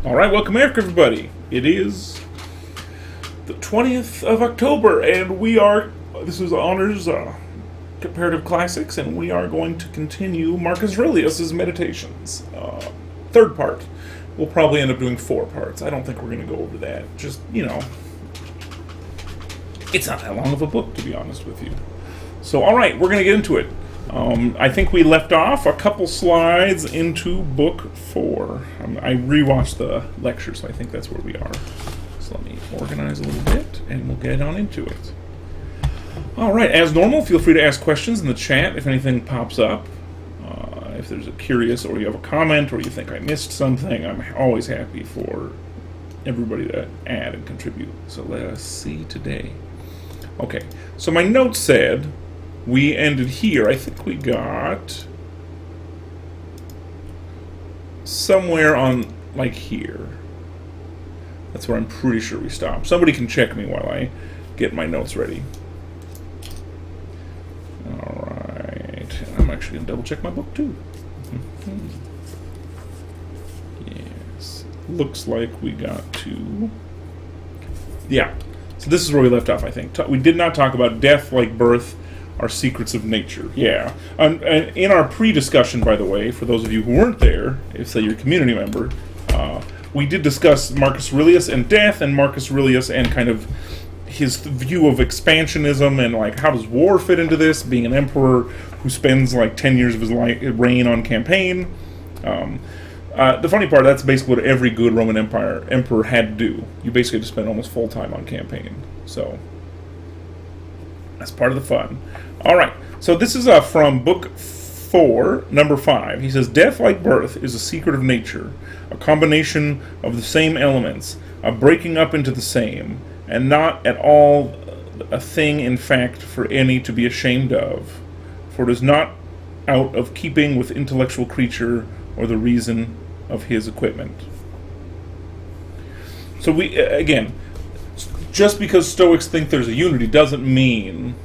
All right, welcome back, everybody. It is the 20th of October, and this is Honors Comparative Classics, and we are going to continue Marcus Aurelius' Meditations. Third part. We'll probably end up doing 4 parts. I don't think we're going to go over that. Just, it's not that long of a book, to be honest with you. So, all right, we're going to get into it. I think we left off a couple slides into Book 4. I rewatched the lecture, so I think that's where we are. So let me organize a little bit, and we'll get on into it. All right, as normal, feel free to ask questions in the chat if anything pops up. If there's a curious, or you have a comment, or you think I missed something, I'm always happy for everybody to add and contribute. So let us see today. Okay, so my notes said we ended here. I think we got somewhere on, like, here. That's where I'm pretty sure we stopped. Somebody can check me while I get my notes ready. Alright. I'm actually going to double check my book, too. Yes. Looks like we got to... Yeah. So this is where we left off, I think. We did not talk about death like birth, are secrets of nature. Yeah. In our pre-discussion, by the way, for those of you who weren't there, if, say, you're a community member, we did discuss Marcus Aurelius and death, and Marcus Aurelius and kind of his view of expansionism, and, like, how does war fit into this, being an emperor who spends, like, 10 years of his reign on campaign. The funny part, that's basically what every good Roman emperor had to do. You basically had to spend almost full time on campaign. So that's part of the fun. All right, so this is from Book 4, number 5. He says, death, like birth, is a secret of nature, a combination of the same elements, a breaking up into the same, and not at all a thing, in fact, for any to be ashamed of, for it is not out of keeping with intellectual creature or the reason of his equipment. So we, again, just because Stoics think there's a unity doesn't mean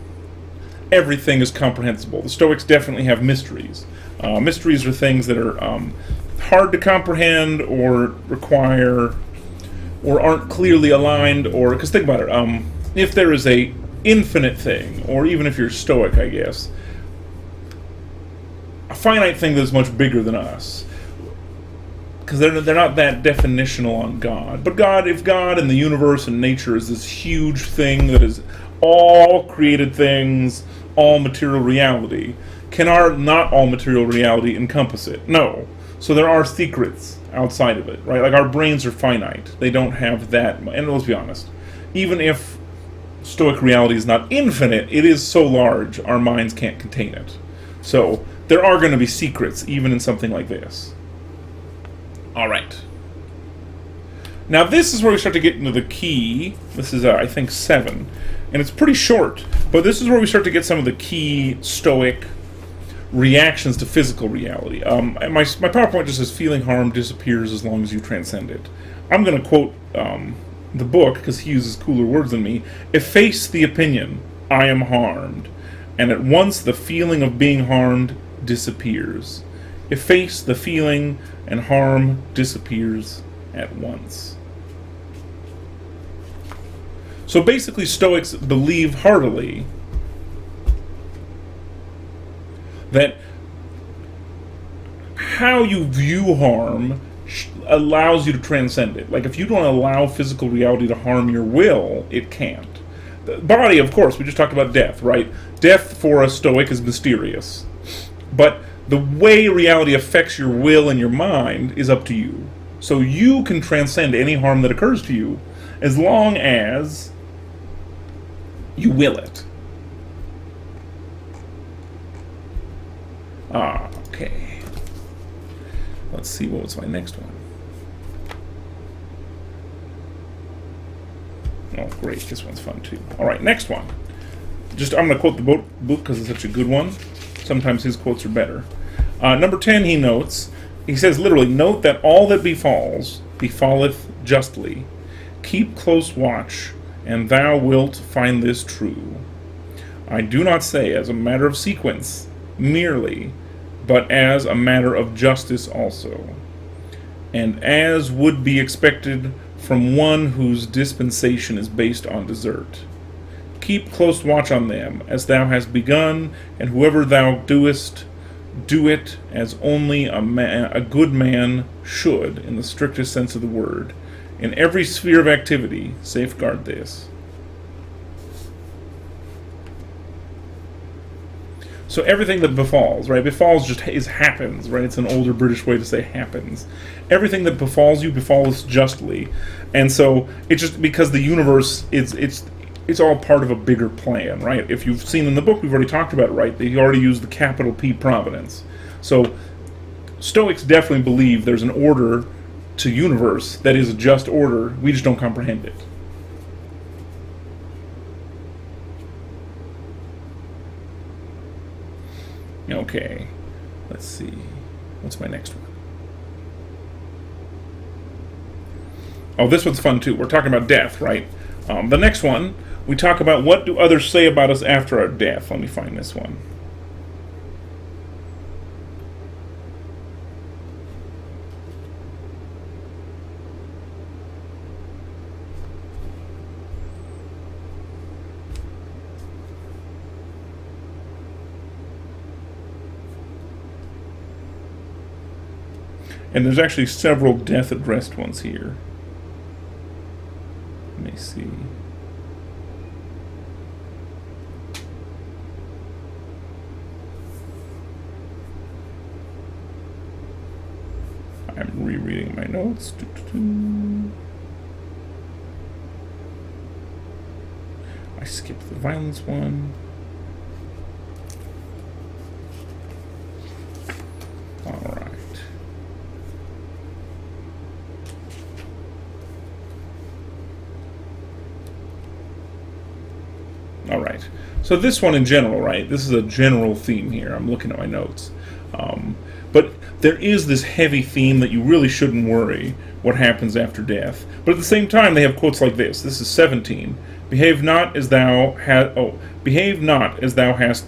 everything is comprehensible. The Stoics definitely have mysteries. Mysteries are things that are hard to comprehend, or require, or aren't clearly aligned, or, because think about it, if there is a infinite thing, or even if you're Stoic, I guess, a finite thing that is much bigger than us, because they're not that definitional on God. But if God and the universe and nature is this huge thing that is all created things, all material reality, can our not all material reality encompass it? No. So there are secrets outside of it, right? Like, our brains are finite. They don't have that, and let's be honest, even if Stoic reality is not infinite, it is so large our minds can't contain it. So there are going to be secrets even in something like this. All right. Now this is where we start to get into the key. This is, I think, 7. And it's pretty short, but this is where we start to get some of the key Stoic reactions to physical reality. My PowerPoint just says, feeling harm disappears as long as you transcend it. I'm going to quote the book, because he uses cooler words than me. Efface the opinion, I am harmed, and at once the feeling of being harmed disappears. Efface the feeling, and harm disappears at once. So basically, Stoics believe heartily that how you view harm allows you to transcend it. Like, if you don't allow physical reality to harm your will, it can't. The body, of course, we just talked about death, right? Death for a Stoic is mysterious. But the way reality affects your will and your mind is up to you. So you can transcend any harm that occurs to you as long as you will it. Okay. Let's see, what was my next one? Oh, great, this one's fun too. Alright, next one. I'm going to quote the book because it's such a good one. Sometimes his quotes are better. Number 10, he says literally, note that all that befalleth justly. Keep close watch, and thou wilt find this true. I do not say as a matter of sequence merely, but as a matter of justice also. and as would be expected from one whose dispensation is based on desert. Keep close watch on them, as thou hast begun, and whoever thou doest, do it as only a good man should, in the strictest sense of the word. In every sphere of activity, safeguard this. So everything that befalls, right? Befalls just happens, right? It's an older British way to say happens. Everything that befalls you befalls justly, and so it's just because the universe it's all part of a bigger plan, right? If you've seen in the book, we've already talked about it, right? They already used the capital P providence. So Stoics definitely believe there's an order to universe that is a just order. We just don't comprehend it. Okay, let's see. What's my next one? Oh, this one's fun too. We're talking about death, right? The next one, we talk about what do others say about us after our death. Let me find this one. And there's actually several death-addressed ones here. Let me see. I'm rereading my notes. I skipped the violence one. All right. All right. So this one in general, right? This is a general theme here. I'm looking at my notes. But there is this heavy theme that you really shouldn't worry what happens after death. But at the same time, they have quotes like this. This is 17. Behave not as thou hast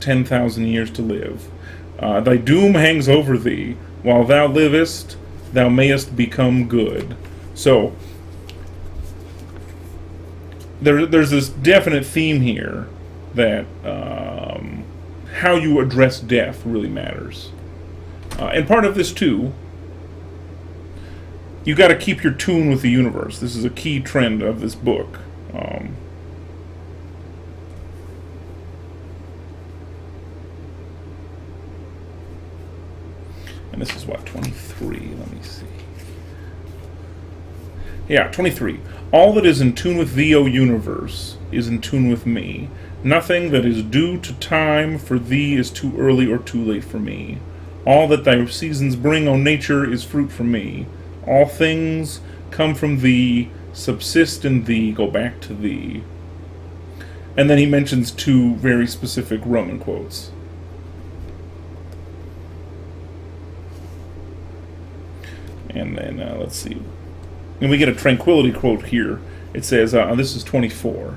10,000 years to live. Thy doom hangs over thee. While thou livest, thou mayest become good. So there's this definite theme here that how you address death really matters. And part of this, too, you got to keep your tune with the universe. This is a key trend of this book. And this is what, 23? Let me see. Yeah, 23. All that is in tune with thee, O universe, is in tune with me. Nothing that is due to time for thee is too early or too late for me. All that thy seasons bring, O nature, is fruit from me. All things come from thee, subsist in thee, go back to thee. And then he mentions two very specific Roman quotes. And then, let's see. And we get a tranquility quote here. It says, this is 24.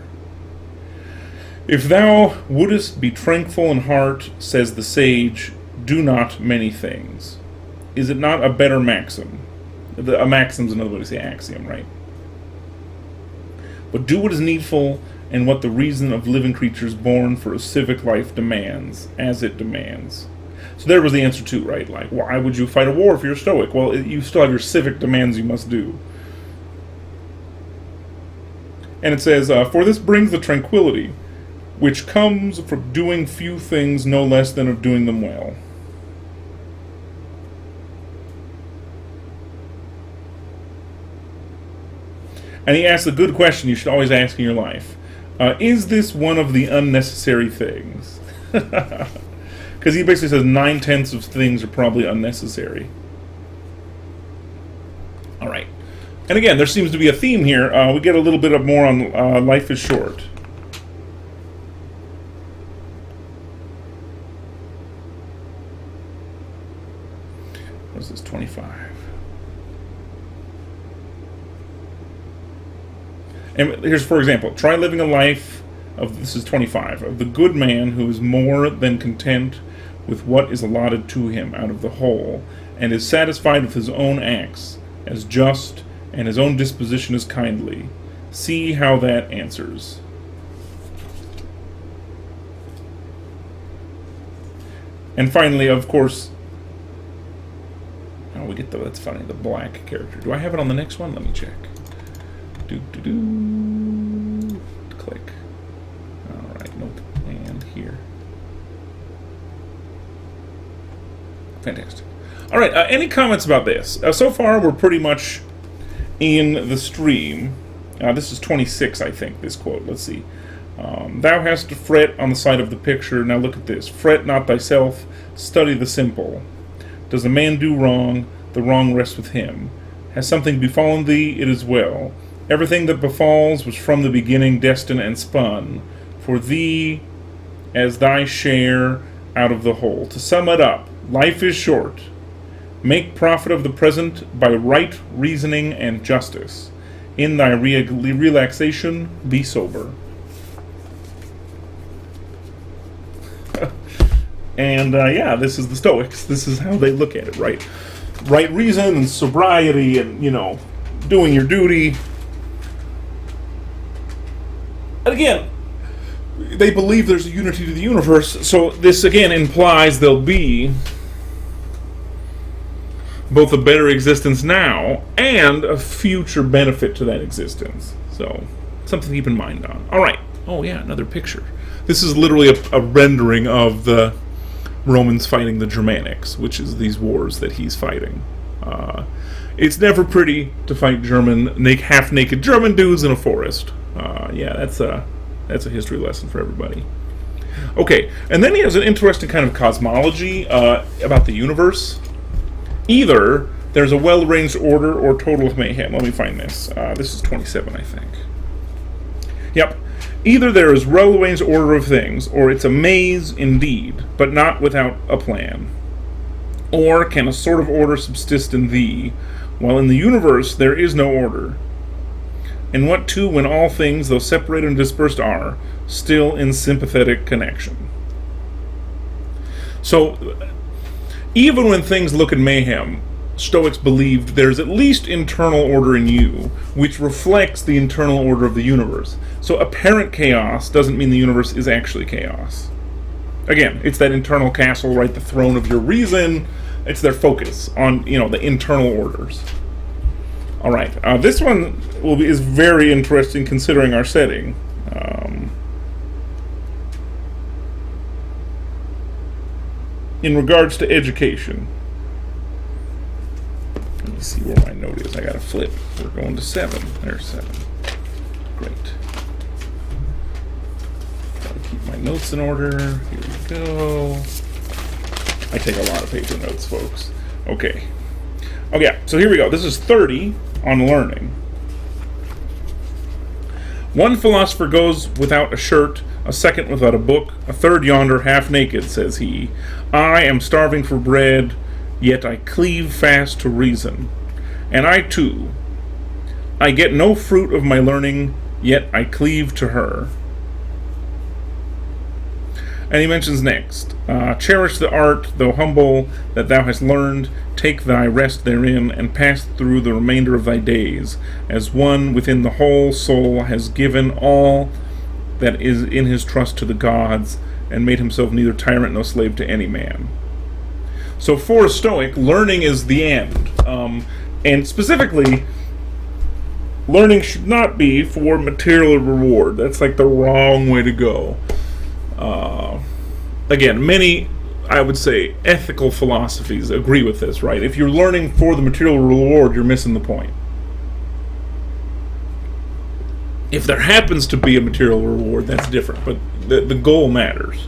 If thou wouldest be tranquil in heart, says the sage, do not many things. Is it not a better maxim? A maxim's another way to say axiom, right? But do what is needful and what the reason of living creatures born for a civic life demands, as it demands. So there was the answer too, right? Like, why would you fight a war if you're a Stoic? Well, you still have your civic demands you must do. And it says, for this brings the tranquility, which comes from doing few things no less than of doing them well. And he asks a good question you should always ask in your life. Is this one of the unnecessary things? Because he basically says 9/10 of things are probably unnecessary. All right. And again, there seems to be a theme here. We get a little bit of more on life is short. What is this, 25? And here's, for example, try living a life of, this is 25, of the good man who is more than content with what is allotted to him out of the whole, and is satisfied with his own acts, as just, and his own disposition as kindly. See how that answers. And finally, of course, we get that's funny, the black character. Do I have it on the next one? Let me check. Click. Alright, nope. And here. Fantastic. Alright, any comments about this? So far, we're pretty much in the stream. This is 26, I think, this quote. Let's see. Thou hast to fret on the side of the picture. Now look at this. Fret not thyself, study the simple. Does a man do wrong? The wrong rests with him. Has something befallen thee? It is well. Everything that befalls was from the beginning destined and spun for thee as thy share out of the whole. To sum it up, life is short. Make profit of the present by right reasoning and justice. In thy relaxation, be sober. And yeah, this is the Stoics. This is how they look at it, right? Right reason and sobriety and, doing your duty. And again, they believe there's a unity to the universe, so this again implies there'll be both a better existence now and a future benefit to that existence. So, something to keep in mind on. Alright. Oh yeah, another picture. This is literally a rendering of the Romans fighting the Germanics, which is these wars that he's fighting. It's never pretty to fight half-naked German dudes in a forest. Yeah, that's a history lesson for everybody. Okay, and then he has an interesting kind of cosmology about the universe. Either there's a well-arranged order or total mayhem. Let me find this. This is 27, I think. Yep. Either there is well-arranged order of things, or it's a maze indeed, but not without a plan. Or can a sort of order subsist in thee, while in the universe there is no order? And what too when all things, though separated and dispersed, are still in sympathetic connection? So, even when things look in mayhem, Stoics believed there's at least internal order in you, which reflects the internal order of the universe. So apparent chaos doesn't mean the universe is actually chaos. Again, it's that internal castle, right? The throne of your reason. It's their focus on, the internal orders. All right. This one is very interesting considering our setting. In regards to education. Let me see where my note is. I gotta flip. We're going to 7. There's 7. Great. Gotta keep my notes in order. Here we go. I take a lot of paper notes, folks. Okay. Okay, so here we go. This is 30 on learning. One philosopher goes without a shirt, a second without a book, a third yonder half naked, says he. I am starving for bread, yet I cleave fast to reason. And I too. I get no fruit of my learning, yet I cleave to her. And he mentions next, cherish the art, though humble, that thou hast learned, take thy rest therein, and pass through the remainder of thy days, as one within the whole soul has given all that is in his trust to the gods, and made himself neither tyrant nor slave to any man. So for a Stoic, learning is the end. And specifically, learning should not be for material reward. That's like the wrong way to go. Again, many, I would say, ethical philosophies agree with this, right? If you're learning for the material reward, you're missing the point. If there happens to be a material reward, that's different, but the goal matters.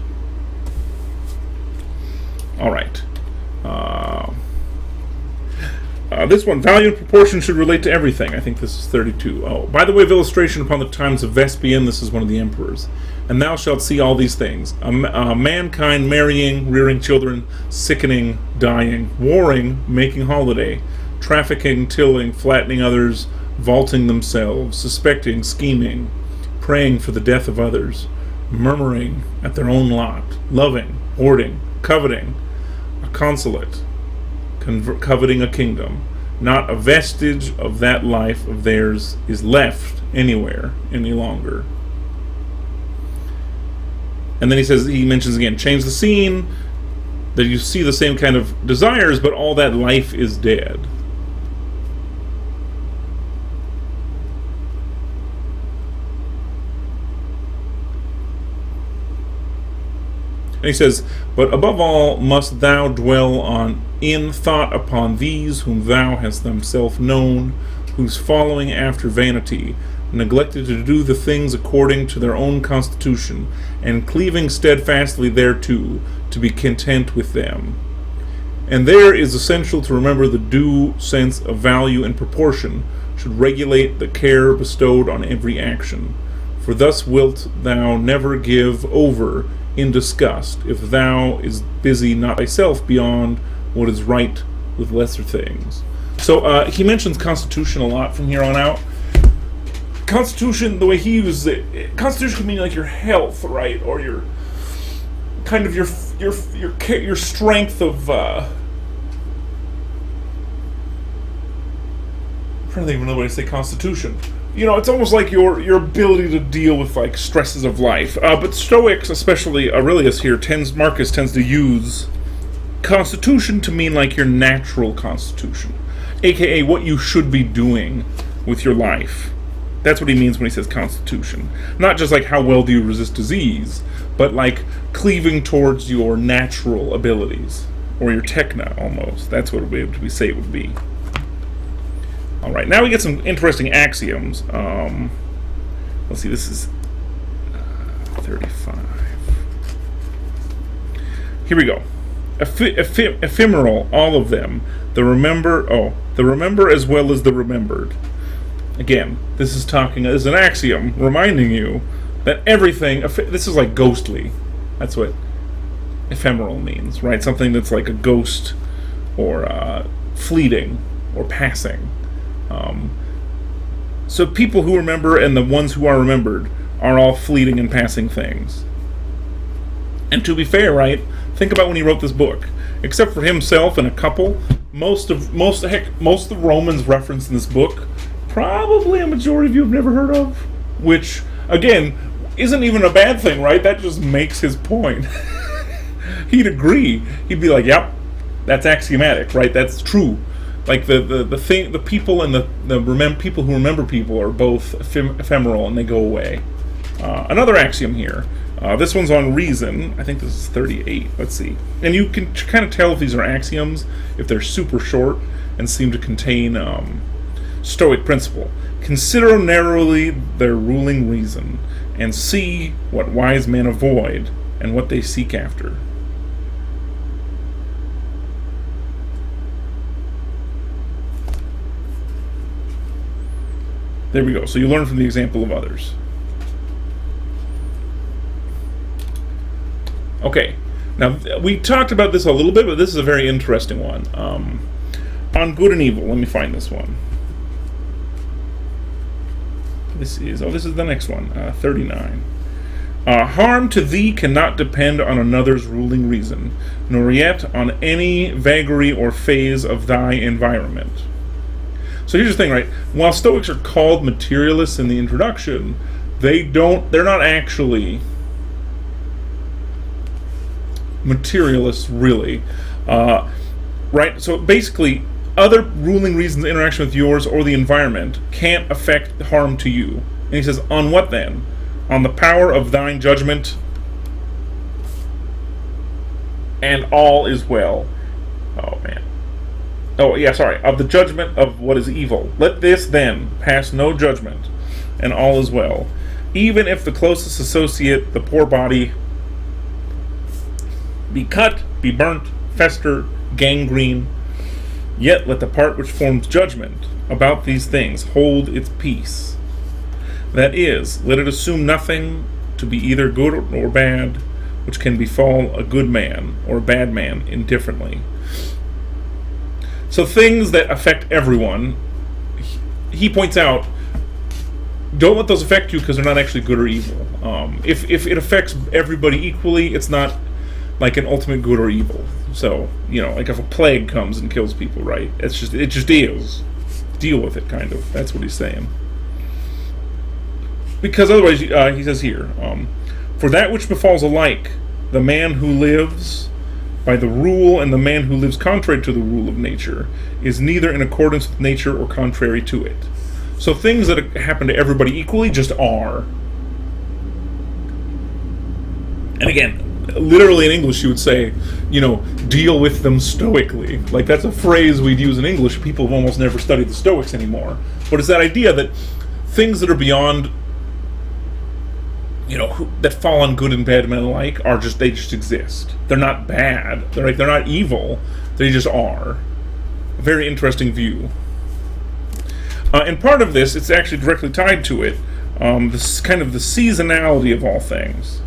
All right. This one, value and proportion should relate to everything. I think this is 32. Oh, by the way of illustration, upon the times of Vespasian, this is one of the emperors. And thou shalt see all these things. Mankind marrying, rearing children, sickening, dying, warring, making holiday, trafficking, tilling, flattening others, vaulting themselves, suspecting, scheming, praying for the death of others, murmuring at their own lot, loving, hoarding, coveting, a consulate, coveting a kingdom, Not a vestige of that life of theirs is left anywhere any longer. And then he mentions again, change the scene, that you see the same kind of desires, but all that life is dead. And he says, but above all must thou dwell in thought upon these whom thou hast thyself known, whose following after vanity, neglected to do the things according to their own constitution, and cleaving steadfastly thereto, to be content with them. And there is essential to remember the due sense of value and proportion should regulate the care bestowed on every action. For thus wilt thou never give over in disgust, if thou is busy not thyself beyond what is right with lesser things. So he mentions constitution a lot from here on out. Constitution, the way he uses it, constitution can mean like your health, right, or your kind of your strength of. I'm trying to think of another way to say constitution. It's almost like your ability to deal with like stresses of life. But Stoics, especially Aurelius here, Marcus tends to use constitution to mean like your natural constitution, aka what you should be doing with your life. That's what he means when he says constitution. Not just like how well do you resist disease, but like cleaving towards your natural abilities, or your techna almost. That's what we say it would be. All right, now we get some interesting axioms. Let's see, this is 35. Here we go. Ephemeral, all of them. The remember as well as the remembered. Again, this is an axiom reminding you that everything, this is like ghostly. That's what ephemeral means, right? Something that's like a ghost, or fleeting, or passing. So people who remember and the ones who are remembered are all fleeting and passing things. And to be fair, right, think about when he wrote this book. Except for himself and a couple, most of the Romans referenced in this book, probably a majority of you have never heard of. Which, again, isn't even a bad thing, right? That just makes his point. He'd agree. He'd be like, yep, that's axiomatic, right? That's true. Like the people and the people who remember people are both ephemeral and they go away. Another axiom here. This one's on reason. I think this is 38. Let's see. And you can kind of tell if these are axioms if they're super short and seem to contain Stoic principle. Consider narrowly their ruling reason, and see what wise men avoid and what they seek after. There we go. So you learn from the example of others. Okay. Now, we talked about this a little bit, but this is a very interesting one. On good and evil. Let me find this one. This is the next one. 39. Harm to thee cannot depend on another's ruling reason, nor yet on any vagary or phase of thy environment. So here's the thing, right? While Stoics are called materialists in the introduction, they're not actually materialists, really. Right? So basically, other ruling reasons, interaction with yours or the environment, can't affect harm to you. And he says, on what then? On the power of thine judgment, and all is well. Oh, man. Oh, yeah, sorry. Of the judgment of what is evil. Let this, then, pass no judgment, and all is well. Even if the closest associate, the poor body, be cut, be burnt, fester, gangrene, yet let the part which forms judgment about these things hold its peace. That is, let it assume nothing to be either good or bad, which can befall a good man or a bad man indifferently. So things that affect everyone, he points out, don't let those affect you because they're not actually good or evil. If it affects everybody equally, it's not like an ultimate good or evil. So, like if a plague comes and kills people, right? It just is. Deal with it, kind of. That's what he's saying. Because otherwise, he says here, for that which befalls alike, the man who lives by the rule and the man who lives contrary to the rule of nature is neither in accordance with nature or contrary to it. So things that happen to everybody equally just are. And again, literally in English you would say, deal with them stoically. Like, that's a phrase we'd use in English. People have almost never studied the Stoics anymore. But it's that idea that things that are beyond, that fall on good and bad men alike they just exist. They're not bad. They're not evil. They just are. A very interesting view. And part of this, it's actually directly tied to it, this kind of the seasonality of all things.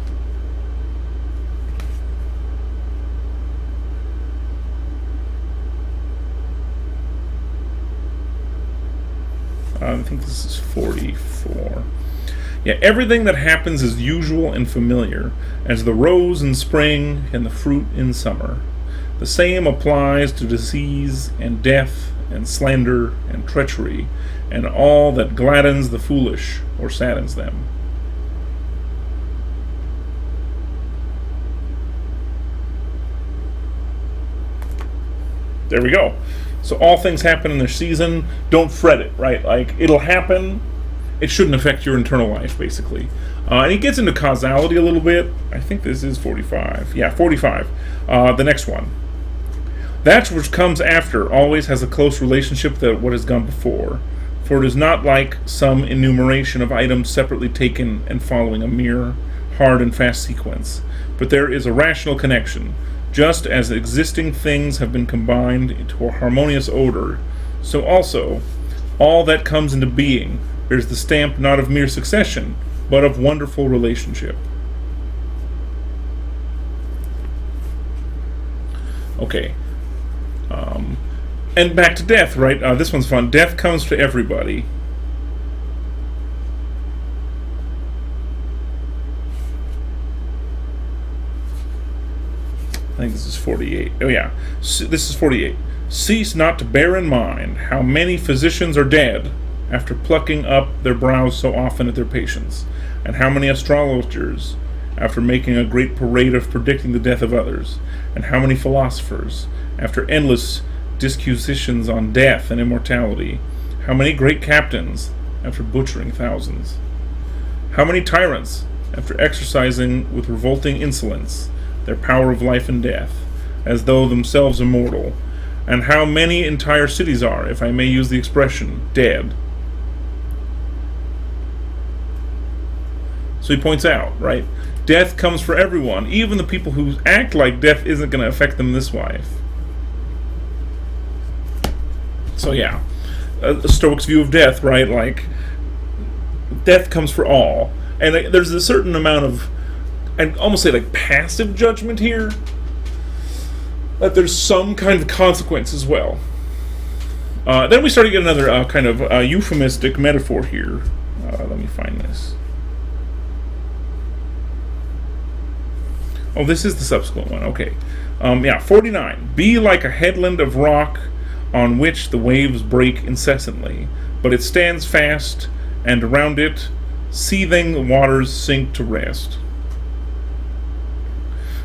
I think this is 44. Yeah, everything that happens is usual and familiar, as the rose in spring and the fruit in summer. The same applies to disease and death and slander and treachery and all that gladdens the foolish or saddens them. There we go. So all things happen in their season. Don't fret it, right? Like, it'll happen. It shouldn't affect your internal life, basically. And he gets into causality a little bit. I think this is 45. Yeah, 45. The next one. That which comes after always has a close relationship to what has gone before. For it is not like some enumeration of items separately taken and following a mere hard and fast sequence. But there is a rational connection. Just as existing things have been combined into a harmonious order, so also all that comes into being bears the stamp not of mere succession, but of wonderful relationship. Okay. And back to death, right? This one's fun. Death comes to everybody. I think this is 48. Oh, yeah. This is 48. Cease not to bear in mind how many physicians are dead after plucking up their brows so often at their patients, and how many astrologers after making a great parade of predicting the death of others, and how many philosophers after endless disquisitions on death and immortality, how many great captains after butchering thousands, how many tyrants after exercising with revolting insolence their power of life and death, as though themselves immortal, and how many entire cities are, if I may use the expression, dead. So he points out, right, death comes for everyone, even the people who act like death isn't going to affect them in this life. So yeah, a Stoic's view of death, right, like, death comes for all. And there's a certain amount of, I'd almost say like passive judgment here, that there's some kind of consequence as well. Then we start to get another kind of euphemistic metaphor here. Let me find this. Oh, this is the subsequent one. Okay. 49. Be like a headland of rock on which the waves break incessantly, but it stands fast, and around it seething waters sink to rest.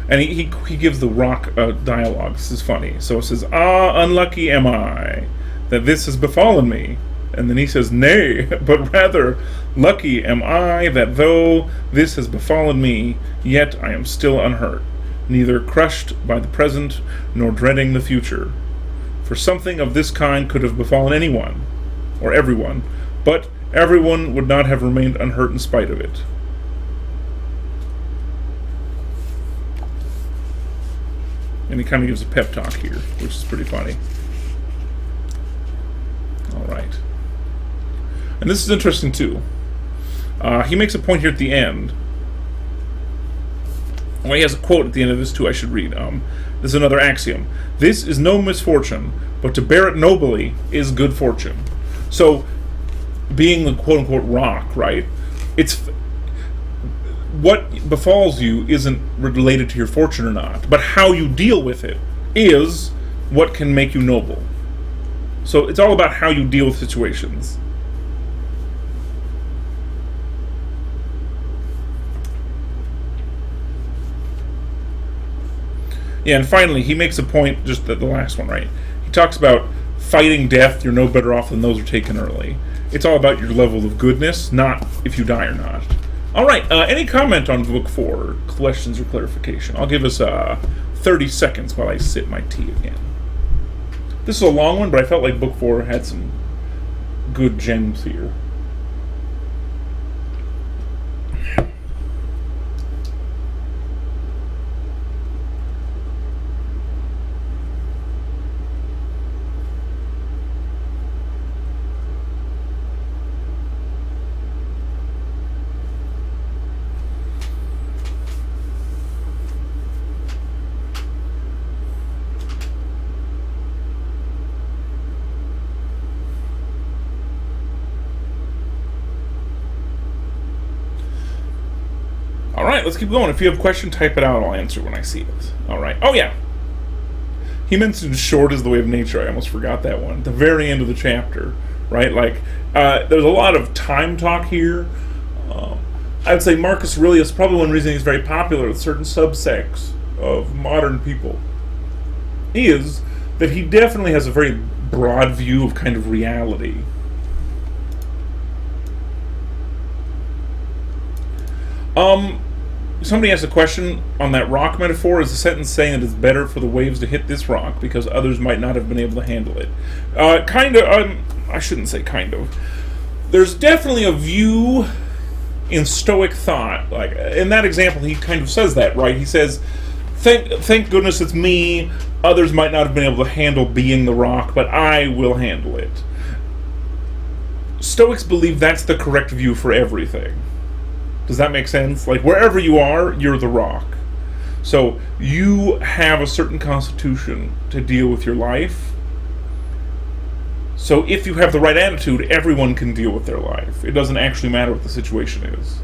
And he gives the rock dialogue. This is funny. So it says, "Ah, unlucky am I, that this has befallen me." And then he says, "Nay, but rather lucky am I, that though this has befallen me, yet I am still unhurt, neither crushed by the present, nor dreading the future. For something of this kind could have befallen anyone, or everyone, but everyone would not have remained unhurt in spite of it." And he kind of gives a pep talk here, which is pretty funny. All right. And this is interesting, too. He makes a point here at the end. Well, he has a quote at the end of this, too, I should read. This is another axiom. "This is no misfortune, but to bear it nobly is good fortune." So, being the quote-unquote rock, right, it's what befalls you isn't related to your fortune or not, but how you deal with it is what can make you noble. So it's all about how you deal with situations. Yeah, and finally, he makes a point, just the last one, right? He talks about fighting death, you're no better off than those who are taken early. It's all about your level of goodness, not if you die or not. All right, any comment on Book 4? Questions or clarification? I'll give us 30 seconds while I sip my tea again. This is a long one, but I felt like Book 4 had some good gems here. All right, let's keep going. If you have a question, type it out. I'll answer when I see it. All right. Oh, yeah. He mentioned short is the way of nature. I almost forgot that one. At the very end of the chapter, right? Like, there's a lot of time talk here. I'd say Marcus Aurelius, probably one reason he's very popular with certain subsects of modern people, is that he definitely has a very broad view of kind of reality. Somebody asked a question on that rock metaphor. Is the sentence saying that it's better for the waves to hit this rock because others might not have been able to handle it? Kind of. I shouldn't say kind of. There's definitely a view in Stoic thought. Like in that example, he kind of says that, right? He says, "Thank goodness it's me. Others might not have been able to handle being the rock, but I will handle it." Stoics believe that's the correct view for everything. Does that make sense? Like, wherever you are, you're the rock. So, you have a certain constitution to deal with your life. So, if you have the right attitude, everyone can deal with their life. It doesn't actually matter what the situation is.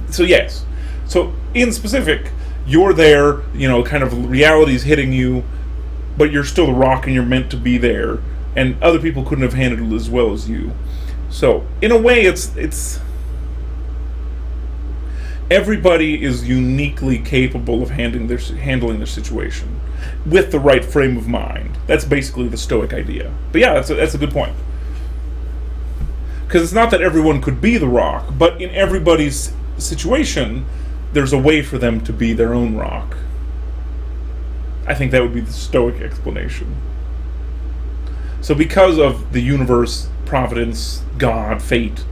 So, yes. So, in specific, you're there, kind of reality's hitting you, but you're still the rock and you're meant to be there. And other people couldn't have handled it as well as you. So, in a way, it's everybody is uniquely capable of handling their situation with the right frame of mind. That's basically the Stoic idea. But yeah, that's a good point. Because it's not that everyone could be the rock, but in everybody's situation, there's a way for them to be their own rock. I think that would be the Stoic explanation. So because of the universe, providence, God, fate,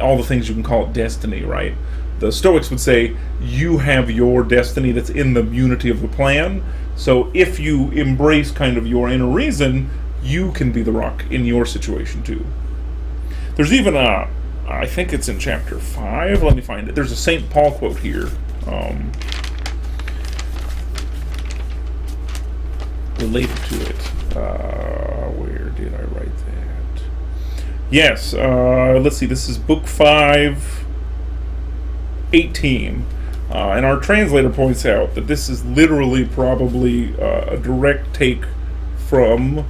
all the things you can call it, destiny, right? The Stoics would say, you have your destiny that's in the unity of the plan. So if you embrace kind of your inner reason, you can be the rock in your situation too. There's even I think it's in chapter 5. Let me find it. There's a St. Paul quote here. Related to it. Where did I write that? Yes, let's see. This is book 5. 18, and our translator points out that this is literally probably a direct take from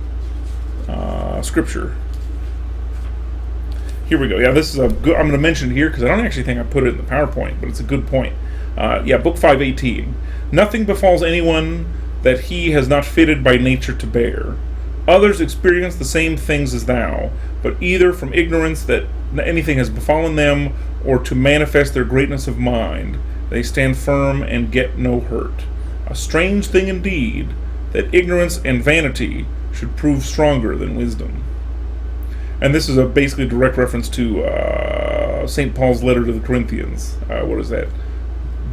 scripture. Here we go. Yeah, this is a good. I'm going to mention it here because I don't actually think I put it in the PowerPoint, but it's a good point. Book 5:18. Nothing befalls anyone that he has not fitted by nature to bear. Others experience the same things as thou, but either from ignorance that anything has befallen them, or to manifest their greatness of mind, they stand firm and get no hurt. A strange thing indeed, that ignorance and vanity should prove stronger than wisdom. And this is a basically direct reference to St. Paul's letter to the Corinthians. What is that?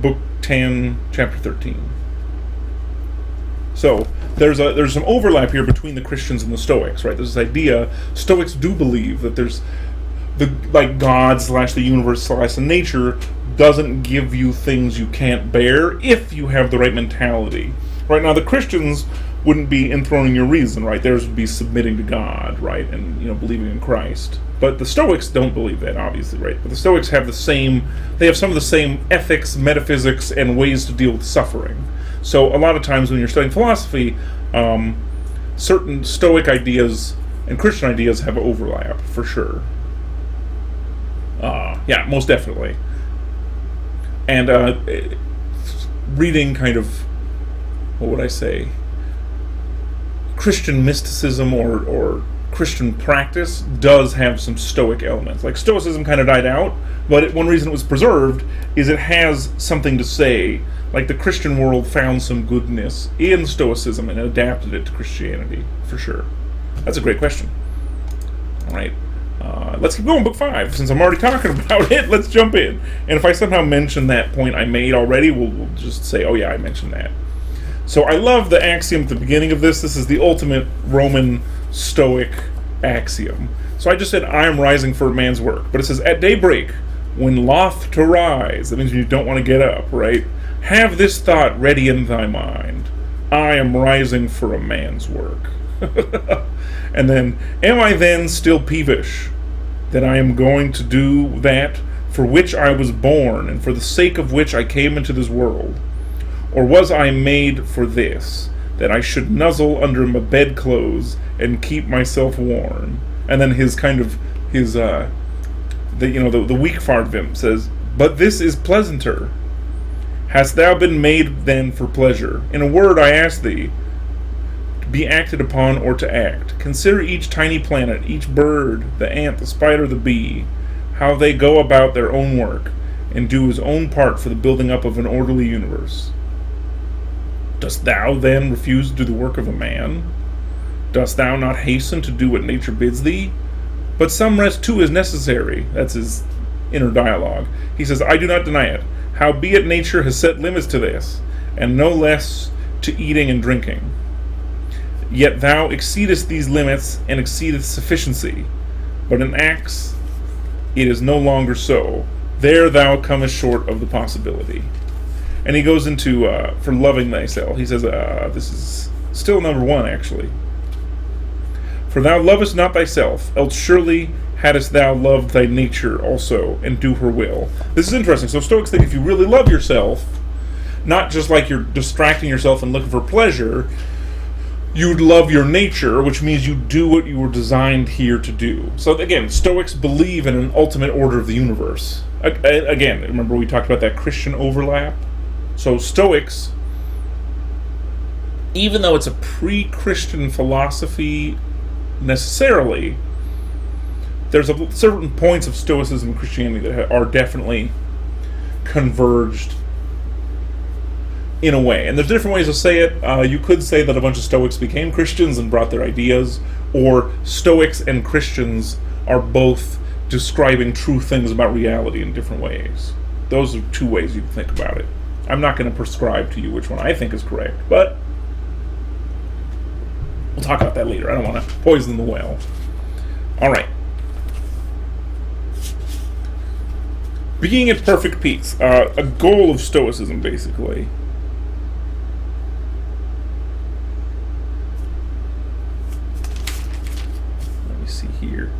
Book 10, chapter 13. So there's some overlap here between the Christians and the Stoics, right? There's this idea, Stoics do believe that there's God / the universe / nature doesn't give you things you can't bear if you have the right mentality. Right now, the Christians wouldn't be enthroning your reason, right? Theirs would be submitting to God, right, and believing in Christ. But the Stoics don't believe that, obviously, right? But the Stoics have they have some of the same ethics, metaphysics, and ways to deal with suffering. So a lot of times when you're studying philosophy, Certain Stoic ideas and Christian ideas have overlap, for sure. Yeah, most definitely. And reading kind of, what would I say, Christian mysticism or Christian practice does have some Stoic elements. Like, Stoicism kind of died out, but one reason it was preserved is it has something to say. Like, the Christian world found some goodness in Stoicism and adapted it to Christianity, for sure. That's a great question. All right. Let's keep going, book 5. Since I'm already talking about it, let's jump in. And if I somehow mention that point I made already, we'll just say, oh yeah, I mentioned that. So I love the axiom at the beginning of this. This is the ultimate Roman Stoic axiom. So I just said, I am rising for a man's work. But it says, at daybreak, when loth to rise, that means you don't want to get up, right? Have this thought ready in thy mind. I am rising for a man's work. And then, am I then still peevish that I am going to do that for which I was born and for the sake of which I came into this world? Or was I made for this, that I should nuzzle under my bedclothes and keep myself warm? And then his the weak part of him says, but this is pleasanter. Hast thou been made then for pleasure? In a word, I ask thee, to be acted upon or to act. Consider each tiny planet, each bird, the ant, the spider, the bee, how they go about their own work, and do his own part for the building up of an orderly universe. Dost thou then refuse to do the work of a man? Dost thou not hasten to do what nature bids thee? But some rest too is necessary. That's his inner dialogue. He says, I do not deny it. Howbeit nature has set limits to this, and no less to eating and drinking. Yet thou exceedest these limits, and exceedest sufficiency. But in acts it is no longer so. There thou comest short of the possibility. And he goes into, for loving thyself, he says, this is still number 1, actually. For thou lovest not thyself, else surely hadst thou loved thy nature also, and do her will. This is interesting. So Stoics think if you really love yourself, not just like you're distracting yourself and looking for pleasure, you'd love your nature, which means you do what you were designed here to do. So again, Stoics believe in an ultimate order of the universe. Again, remember we talked about that Christian overlap? So Stoics, even though it's a pre-Christian philosophy necessarily, there's certain points of Stoicism and Christianity that are definitely converged in a way. And there's different ways to say it. You could say that a bunch of Stoics became Christians and brought their ideas, or Stoics and Christians are both describing true things about reality in different ways. Those are 2 ways you can think about it. I'm not going to prescribe to you which one I think is correct, but we'll talk about that later. I don't want to poison the well. All right. Being at perfect peace. A goal of Stoicism, basically. Let me see here.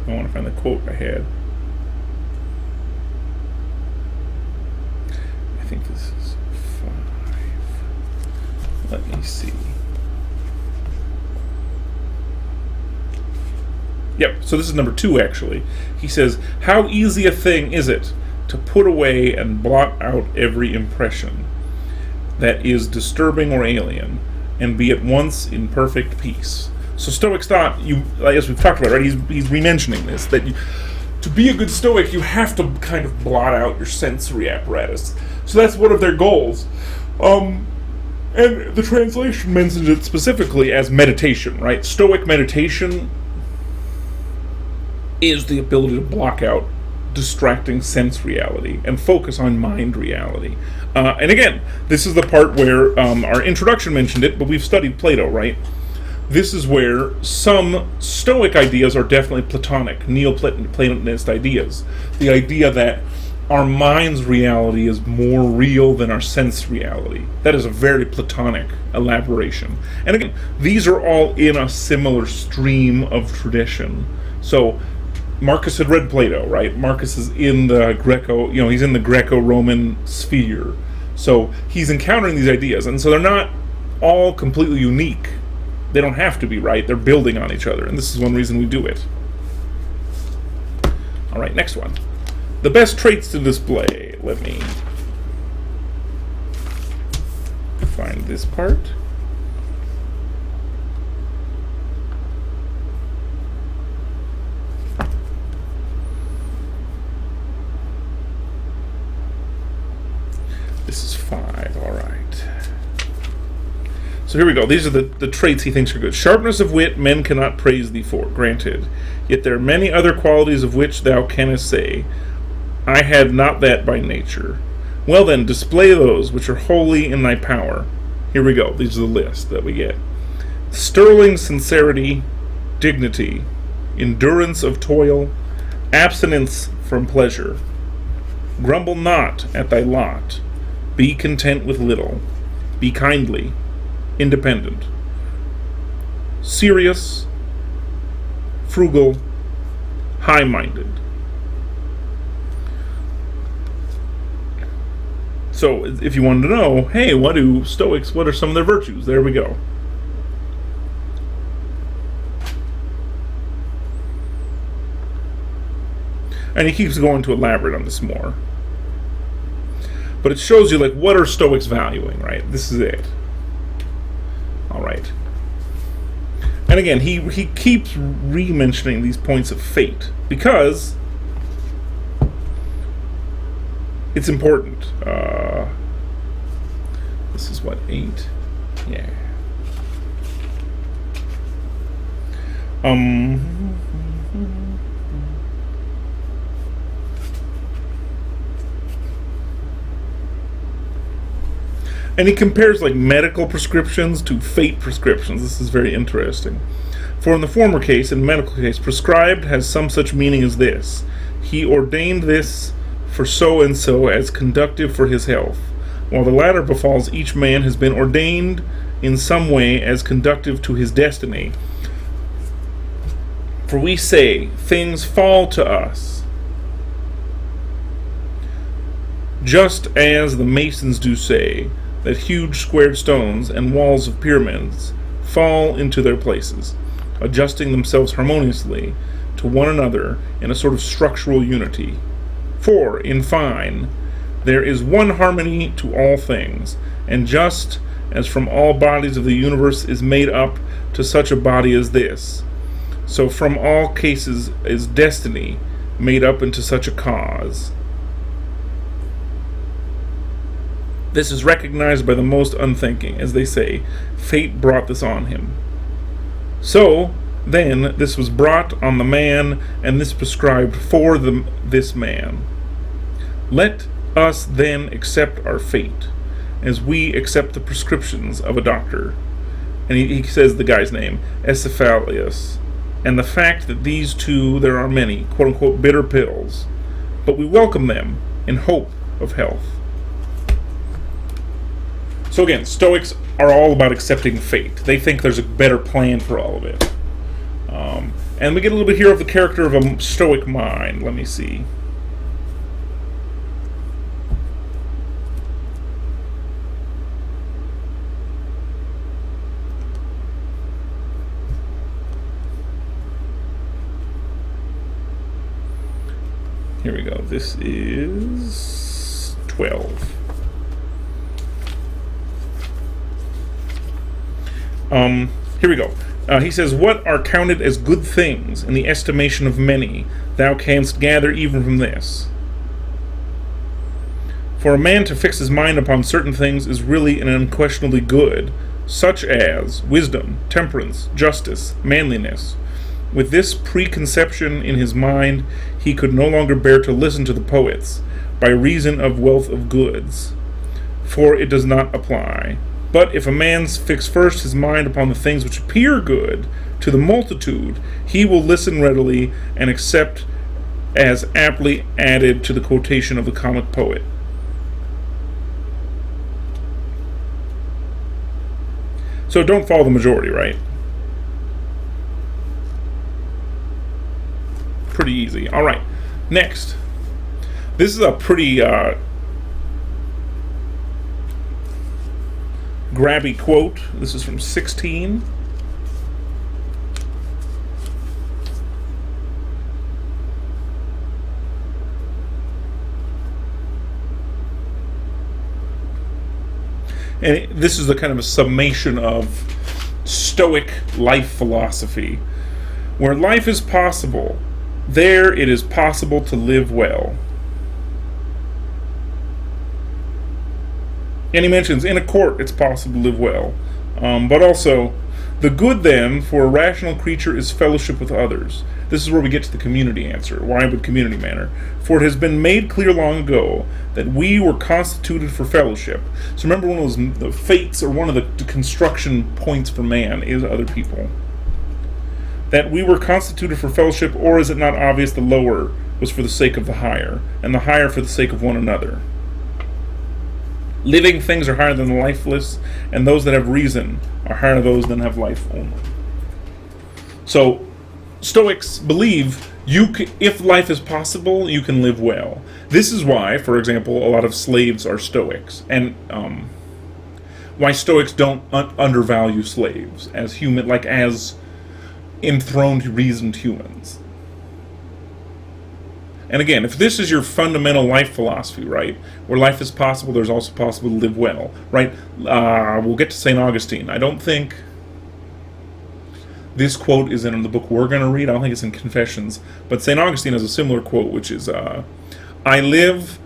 I want to find the quote I had. I think this is 5. Let me see. Yep, so this is number 2, actually. He says, how easy a thing is it to put away and blot out every impression that is disturbing or alien, and be at once in perfect peace. So Stoics thought, as we've talked about, right? He's re-mentioning this, that to be a good Stoic, you have to kind of blot out your sensory apparatus. So that's one of their goals. And the translation mentions it specifically as meditation, right? Stoic meditation is the ability to block out distracting sense reality and focus on mind reality. And again, this is the part where our introduction mentioned it, but we've studied Plato, right? This is where some Stoic ideas are definitely Platonic, Neoplatonist ideas. The idea that our mind's reality is more real than our sense reality. That is a very Platonic elaboration. And again, these are all in a similar stream of tradition. So Marcus had read Plato, right? Marcus is in the he's in the Greco-Roman sphere. So he's encountering these ideas, and so they're not all completely unique. They don't have to be, right? They're building on each other, and this is one reason we do it. All right, next one. The best traits to display. Let me find this part. This is 5, all right. So here we go. These are the traits he thinks are good. Sharpness of wit, men cannot praise thee for, granted. Yet there are many other qualities of which thou canst say, I had not that by nature. Well then, display those which are wholly in thy power. Here we go. These are the list that we get. Sterling sincerity, dignity, endurance of toil, abstinence from pleasure. Grumble not at thy lot. Be content with little. Be kindly, independent, serious, frugal, high-minded. So, if you wanted to know, hey, what are some of their virtues? There we go. And he keeps going to elaborate on this more. But it shows you, like, what are Stoics valuing, right? This is it. All right. And again, he keeps re-mentioning these points of fate because it's important. This is what, 8? Yeah. And he compares like medical prescriptions to fate prescriptions. This is very interesting. For in the former case, in the medical case, prescribed has some such meaning as this. He ordained this for so and so as conductive for his health, while the latter befalls each man has been ordained in some way as conductive to his destiny. For we say, things fall to us, just as the masons do say, that huge squared stones and walls of pyramids fall into their places, adjusting themselves harmoniously to one another in a sort of structural unity. For, in fine, there is one harmony to all things, and just as from all bodies of the universe is made up to such a body as this, so from all cases is destiny made up into such a cause. This is recognized by the most unthinking, as they say, fate brought this on him. So, then, this was brought on the man, and this prescribed for this man. Let us then accept our fate, as we accept the prescriptions of a doctor. And he says the guy's name, Aurelius, and the fact that these two, there are many, quote-unquote, bitter pills, but we welcome them in hope of health. So again, Stoics are all about accepting fate. They think there's a better plan for all of it. And we get a little bit here of the character of a Stoic mind. Let me see. Here we go. This is 12. Here we go. He says, what are counted as good things in the estimation of many, thou canst gather even from this. For a man to fix his mind upon certain things is really and unquestionably good, such as wisdom, temperance, justice, manliness. With this preconception in his mind, he could no longer bear to listen to the poets, by reason of wealth of goods, for it does not apply. But if a man fix first his mind upon the things which appear good to the multitude, he will listen readily and accept as aptly added to the quotation of the comic poet. So don't follow the majority, right? pretty easy. All right, next. This is a pretty grabby quote. This is from 16. And this is a kind of a summation of Stoic life philosophy. Where life is possible, there it is possible to live well. And he mentions, in a court it's possible to live well. But also, the good then for a rational creature is fellowship with others. This is where we get to the community answer. Why would community matter? For it has been made clear long ago that we were constituted for fellowship. So remember, one of the fates, or one of the construction points for man, is other people. That we were constituted for fellowship, or is it not obvious the lower was for the sake of the higher, and the higher for the sake of one another? Living things are higher than the lifeless, and those that have reason are higher than those that have life only. So, Stoics believe if life is possible, you can live well. This is why, for example, a lot of slaves are Stoics, and why Stoics don't undervalue slaves as human, like as enthroned, reasoned humans. And again, if this is your fundamental life philosophy, right, where life is possible, there's also possible to live well, right? We'll get to St. Augustine. I don't think this quote is in the book we're going to read. I don't think it's in Confessions. But St. Augustine has a similar quote, which is, I live,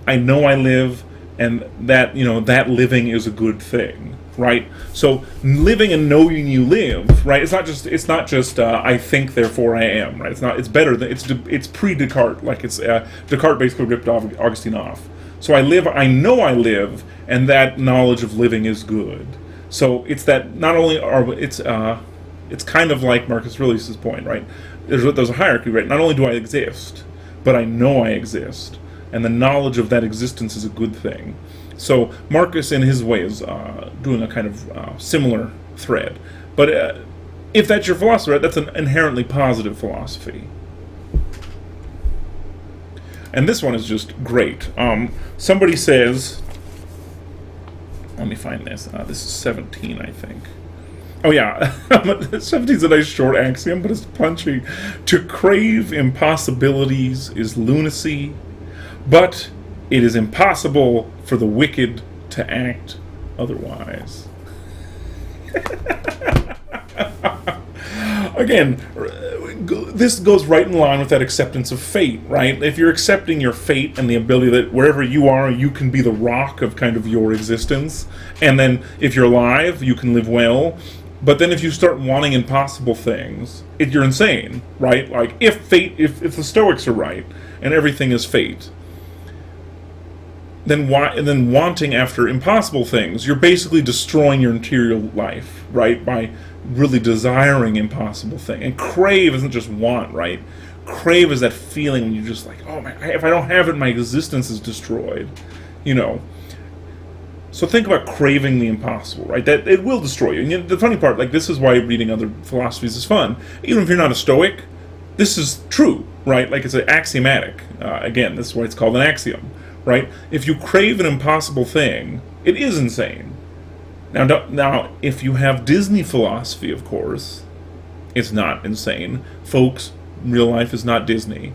I know I live, and that, that living is a good thing, right? So living and knowing you live, right? It's not just I think therefore I am, right? It's better than it's pre-Descartes, like it's Descartes basically ripped Augustine off. So I live, I know I live, and that knowledge of living is good. So it's that not only it's kind of like Marcus Aurelius' point, right? There's a hierarchy, right? Not only do I exist, but I know I exist, and the knowledge of that existence is a good thing. So Marcus, in his way, is doing a kind of similar thread. But if that's your philosophy, right, that's an inherently positive philosophy. And this one is just great. Somebody says, let me find this. This is 17, I think. Oh yeah, 17 is a nice short axiom, but it's punchy. To crave impossibilities is lunacy, but it is impossible for the wicked to act otherwise. Again, this goes right in line with that acceptance of fate, right? If you're accepting your fate and the ability that wherever you are, you can be the rock of kind of your existence, and then if you're alive, you can live well. But then if you start wanting impossible things, you're insane, right? Like if the Stoics are right and everything is fate, then wanting after impossible things, you're basically destroying your interior life, right? By really desiring impossible things. And crave isn't just want, right? Crave is that feeling when you're just like, oh my, if I don't have it, my existence is destroyed, So think about craving the impossible, right? That it will destroy you. And the funny part, like this is why reading other philosophies is fun. Even if you're not a Stoic, this is true, right? Like it's an axiomatic. Again, this is why it's called an axiom, right? If you crave an impossible thing, it is insane. Now, if you have Disney philosophy, of course, it's not insane. Folks, real life is not Disney,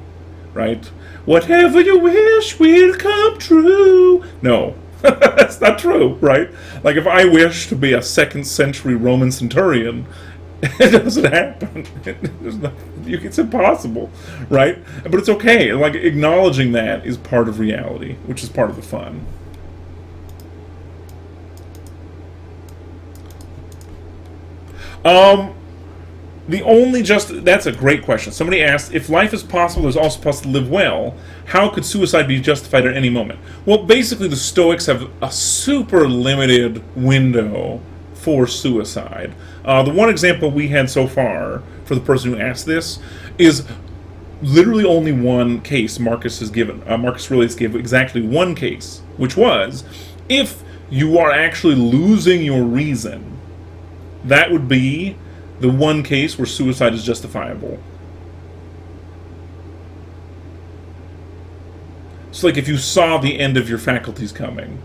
right? Whatever you wish will come true. No, that's not true, right? Like if I wish to be a 2nd century Roman centurion, it doesn't happen. It's impossible, right? But it's okay. Like acknowledging that is part of reality, which is part of the fun. That's a great question. Somebody asked, if life is possible, there's also possible to live well, how could suicide be justified at any moment? Well, basically the Stoics have a super limited window for suicide. The one example we had so far for the person who asked this is literally only one case Marcus has given. Marcus Aurelius gave exactly one case, which was, if you are actually losing your reason, that would be the one case where suicide is justifiable. So, like, if you saw the end of your faculties coming,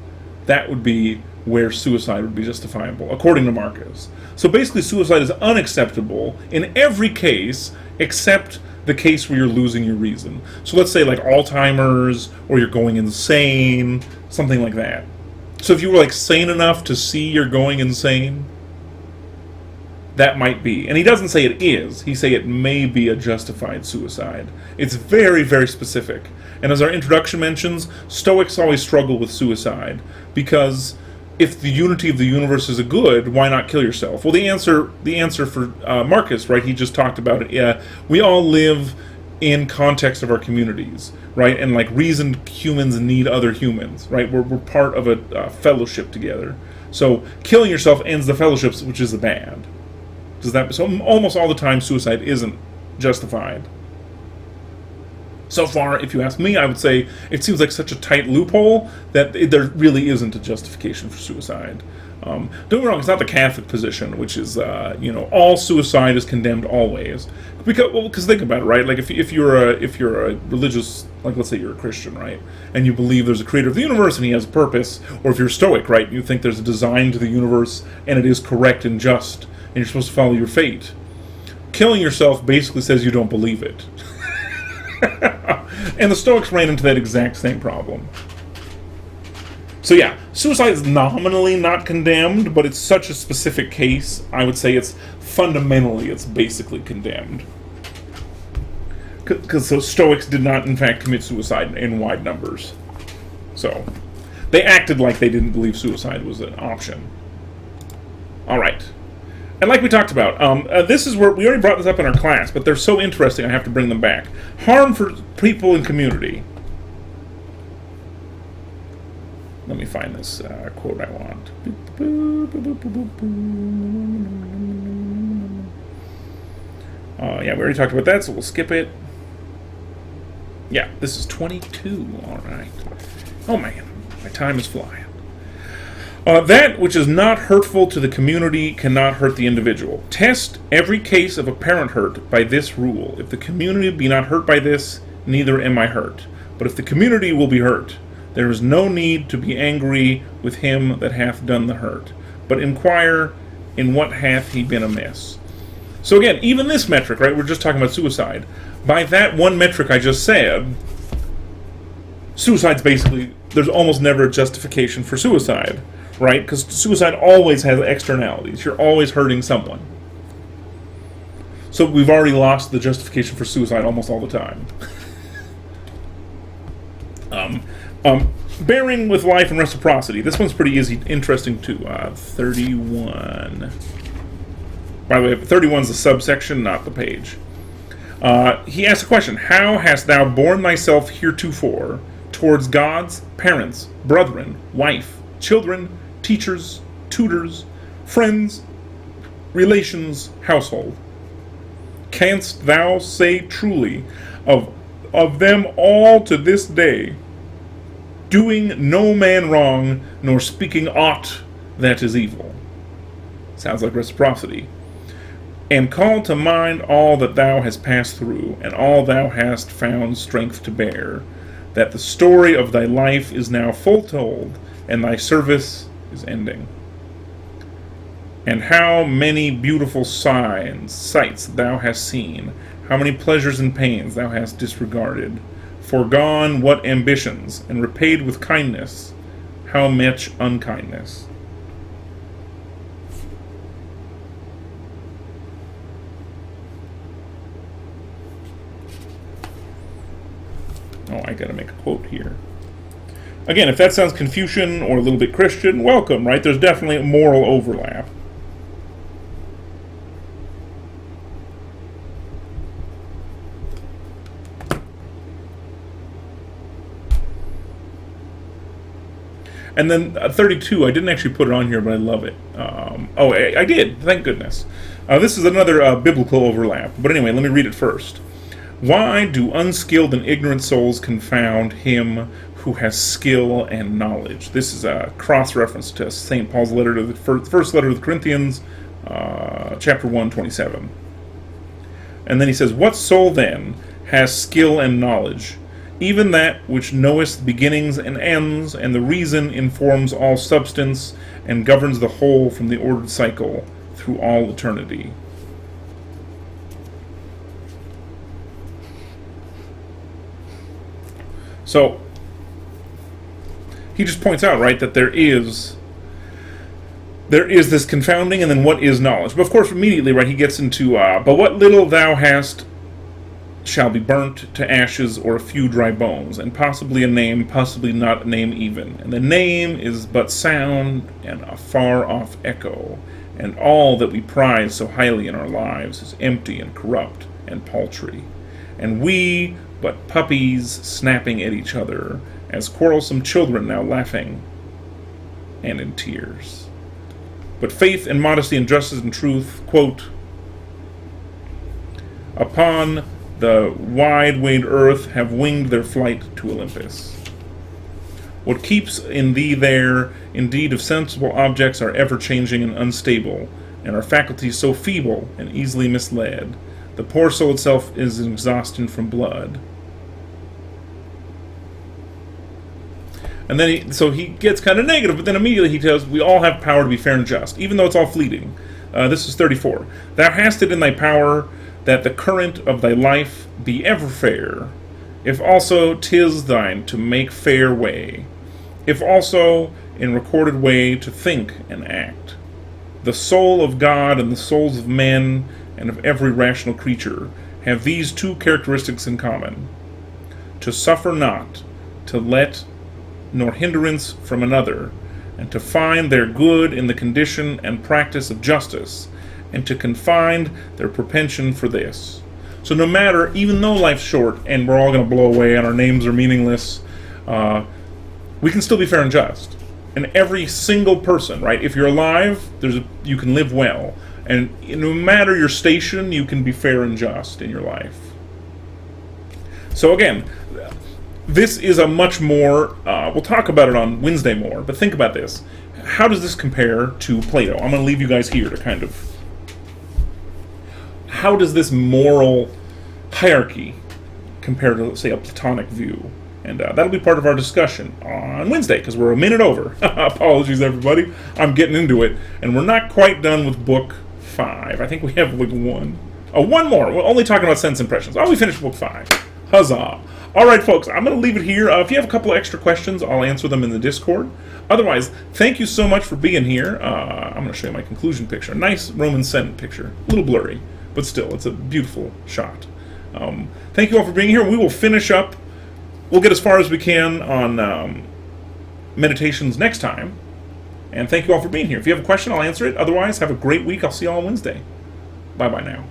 that would be where suicide would be justifiable, according to Marcus. So basically, suicide is unacceptable in every case except the case where you're losing your reason. So let's say, like, Alzheimer's, or you're going insane, something like that. So if you were, like, sane enough to see you're going insane, that might be. And he doesn't say it is. He say it may be a justified suicide. It's very, very specific. And as our introduction mentions, Stoics always struggle with suicide, because if the unity of the universe is a good, why not kill yourself? Well, the answer for Marcus, right? He just talked about it. Yeah, we all live in context of our communities, right? And, like, reasoned humans need other humans, right? We're part of a fellowship together. So killing yourself ends the fellowships, which is the bad. So almost all the time, suicide isn't justified. So far, if you ask me, I would say it seems like such a tight loophole that there really isn't a justification for suicide. Don't get me wrong; it's not the Catholic position, which is all suicide is condemned always. Because think about it, right? Like if you're a religious, like, let's say you're a Christian, right, and you believe there's a creator of the universe and he has a purpose, or if you're Stoic, right, you think there's a design to the universe and it is correct and just, and you're supposed to follow your fate. Killing yourself basically says you don't believe it. And the Stoics ran into that exact same problem. So yeah, suicide is nominally not condemned, but it's such a specific case, I would say it's basically condemned. Because so Stoics did not, in fact, commit suicide in wide numbers. So they acted like they didn't believe suicide was an option. All right. And like we talked about, this is where we already brought this up in our class, but they're so interesting I have to bring them back. Harm for people in community. Let me find this quote I want. Yeah, we already talked about that, so we'll skip it. Yeah, this is 22. All right. Oh man, my time is flying. That which is not hurtful to the community cannot hurt the individual. Test every case of apparent hurt by this rule. If the community be not hurt by this, neither am I hurt. But if the community will be hurt, there is no need to be angry with him that hath done the hurt, but inquire in what hath he been amiss. So again, even this metric, right, we're just talking about suicide. By that one metric I just said, suicide's basically, there's almost never a justification for suicide. Right? Because suicide always has externalities. You're always hurting someone. So we've already lost the justification for suicide almost all the time. Bearing with life and reciprocity. This one's pretty easy, interesting too. 31. By the way, 31 is the subsection, not the page. He asks a question. How hast thou borne thyself heretofore towards gods, parents, brethren, wife, children, teachers, tutors, friends, relations, household? Canst thou say truly of them all to this day, doing no man wrong, nor speaking aught that is evil? Sounds like reciprocity. And call to mind all that thou hast passed through, and all thou hast found strength to bear, that the story of thy life is now full told, and thy service is ending. And how many beautiful sights thou hast seen, how many pleasures and pains thou hast disregarded, foregone what ambitions, and repaid with kindness how much unkindness. Oh, I gotta make a quote here. Again, if that sounds Confucian or a little bit Christian, welcome, right? There's definitely a moral overlap. And then 32, I didn't actually put it on here, but I love it. I did, thank goodness. This is another biblical overlap. But anyway, let me read it first. Why do unskilled and ignorant souls confound him who has skill and knowledge? This is a cross-reference to St. Paul's letter to the first letter to the Corinthians, chapter 1, 27. And then he says, what soul then has skill and knowledge? even that which knoweth beginnings and ends, and the reason informs all substance, and governs the whole from the ordered cycle through all eternity. So, he just points out, right, that there is this confounding, and then what is knowledge. But of course, immediately, right, he gets into, but what little thou hast shall be burnt to ashes, or a few dry bones, and possibly a name, possibly not a name even. And the name is but sound and a far-off echo, and all that we prize so highly in our lives is empty and corrupt and paltry. And we but puppies snapping at each other, as quarrelsome children now laughing and in tears. But faith and modesty and justice and truth, quote, upon the wide-winged earth have winged their flight to Olympus. What keeps in thee there, indeed, of sensible objects are ever-changing and unstable, and our faculties so feeble and easily misled. The poor soul itself is an exhaustion from blood. And then he gets kind of negative, but then immediately he tells, we all have power to be fair and just, even though it's all fleeting. This is 34. Thou hast it in thy power that the current of thy life be ever fair, if also 'tis thine to make fair way, if also in recorded way to think and act. The soul of God and the souls of men and of every rational creature have these two characteristics in common: to suffer not, to let nor hindrance from another, and to find their good in the condition and practice of justice, and to confine their propension for this. So no matter, even though life's short and we're all going to blow away and our names are meaningless, we can still be fair and just. And every single person, right? If you're alive, you can live well. And no matter your station, you can be fair and just in your life. So again, this is a much more, we'll talk about it on Wednesday more, but think about this. How does this compare to Plato? I'm going to leave you guys here to kind of, how does this moral hierarchy compare to, say, a Platonic view? And that'll be part of our discussion on Wednesday, because we're a minute over. Apologies, everybody. I'm getting into it. And we're not quite done with book 5. I think we have like one more. We're only talking about sense impressions. We finished book 5. Huzzah. All right, folks, I'm going to leave it here. If you have a couple of extra questions, I'll answer them in the Discord. Otherwise, thank you so much for being here. I'm going to show you my conclusion picture. A nice Roman Senate picture. A little blurry, but still, it's a beautiful shot. Thank you all for being here. We will finish up. We'll get as far as we can on meditations next time. And thank you all for being here. If you have a question, I'll answer it. Otherwise, have a great week. I'll see you all on Wednesday. Bye-bye now.